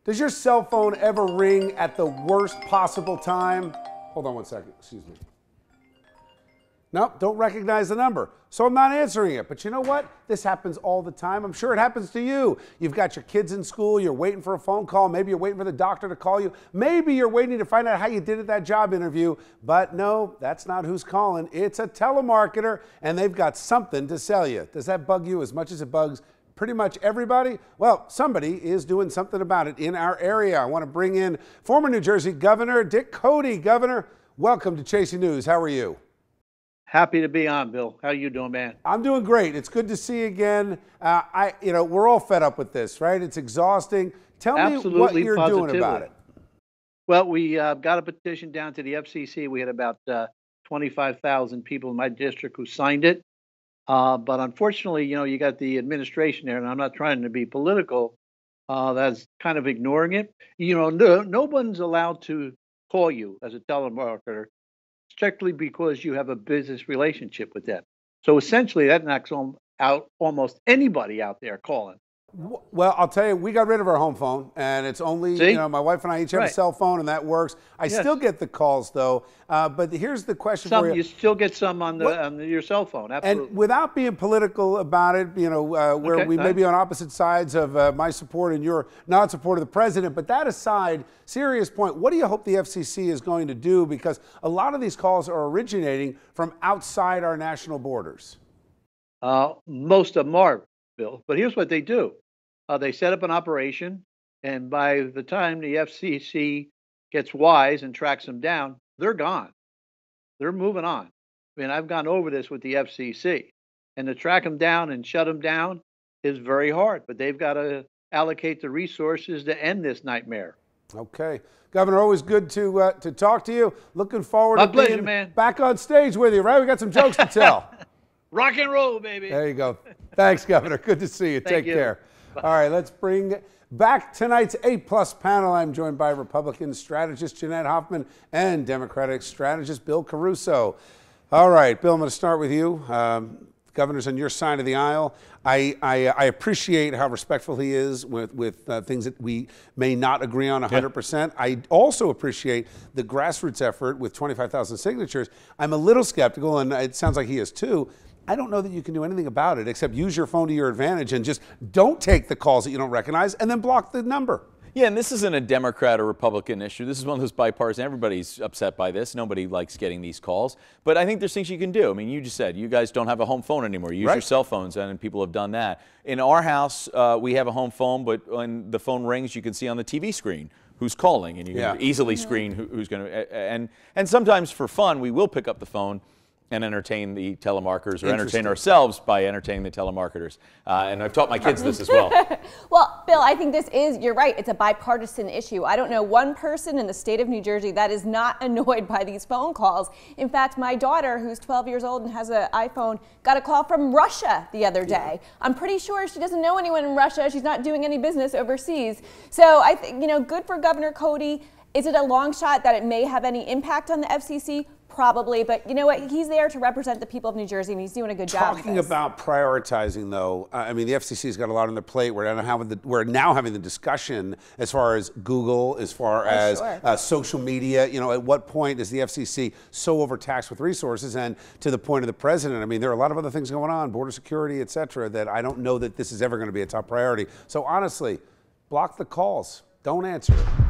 Does your cell phone ever ring at the worst possible time? Hold on one second, excuse me. Nope, don't recognize the number. So I'm not answering it. But you know what? This happens all the time. I'm sure it happens to you. You've got your kids in school. You're waiting for a phone call. Maybe you're waiting for the doctor to call you. Maybe you're waiting to find out how you did at that job interview. But no, that's not who's calling. It's a telemarketer, and they've got something to sell you. Does that bug you as much as it bugs pretty much everybody? Well, somebody is doing something about it in our area. I want to bring in former New Jersey Governor Dick Cody. Governor, welcome to Chasing News. How are you? Happy to be on, Bill. How you doing, man? I'm doing great. It's good to see you again. We're all fed up with this, right? It's exhausting. Tell Absolutely, me what you're doing about it. Well, we got a petition down to the FCC. We had about 25,000 people in my district who signed it. But unfortunately, you got the administration there, and I'm not trying to be political, that's kind of ignoring it. No one's allowed to call you as a telemarketer strictly because you have a business relationship with them. So essentially, that knocks out almost anybody out there calling. Well, I'll tell you, we got rid of our home phone, and it's only, my wife and I each have a cell phone, and that works. I still get the calls, though. But here's the question for you. You still get some on your cell phone, absolutely. And without being political about it, where we may be on opposite sides of my support and your not support of the president, but that aside, serious point, what do you hope the FCC is going to do? Because a lot of these calls are originating from outside our national borders. Most of them are, Bill. But here's what they do. They set up an operation, and by the time the FCC gets wise and tracks them down, they're gone. They're moving on. I mean, I've gone over this with the FCC, and to track them down and shut them down is very hard, but they've got to allocate the resources to end this nightmare. Okay. Governor, always good to talk to you. Looking forward to being back on stage with you, right? We got some jokes to tell. Rock and roll, baby. There you go. Thanks, Governor. Good to see you. Take care. All right, let's bring back tonight's A-plus panel. I'm joined by Republican strategist Jeanette Hoffman and Democratic strategist Bill Caruso. All right, Bill, I'm going to start with you. Governor's on your side of the aisle. I appreciate how respectful he is with things that we may not agree on 100%. I also appreciate the grassroots effort with 25,000 signatures. I'm a little skeptical, and it sounds like he is too. I don't know that you can do anything about it except use your phone to your advantage and just don't take the calls that you don't recognize and then block the number. Yeah, and this isn't a Democrat or Republican issue. This is one of those bipartisan. Everybody's upset by this. Nobody likes getting these calls. But I think there's things you can do. I mean, you just said you guys don't have a home phone anymore. You use your cell phones, and people have done that. In our house, we have a home phone, but when the phone rings, you can see on the TV screen who's calling, and you can easily screen who's going to. And sometimes for fun, we will pick up the phone and entertain the telemarketers, or entertain ourselves by entertaining the telemarketers. And I've taught my kids this as well. Well, Bill, I think you're right, it's a bipartisan issue. I don't know one person in the state of New Jersey that is not annoyed by these phone calls. In fact, my daughter, who's 12 years old and has an iPhone, got a call from Russia the other day. I'm pretty sure she doesn't know anyone in Russia. She's not doing any business overseas. So I think, good for Governor Cody. Is it a long shot that it may have any impact on the FCC? Probably, but you know what? He's there to represent the people of New Jersey, and he's doing a good job. Talking about prioritizing, though, I mean, the FCC's got a lot on their plate. We're now having the discussion as far as Google, as far as social media. At what point is the FCC so overtaxed with resources? And to the point of the president, I mean, there are a lot of other things going on, border security, et cetera, that I don't know that this is ever going to be a top priority. So honestly, block the calls. Don't answer it.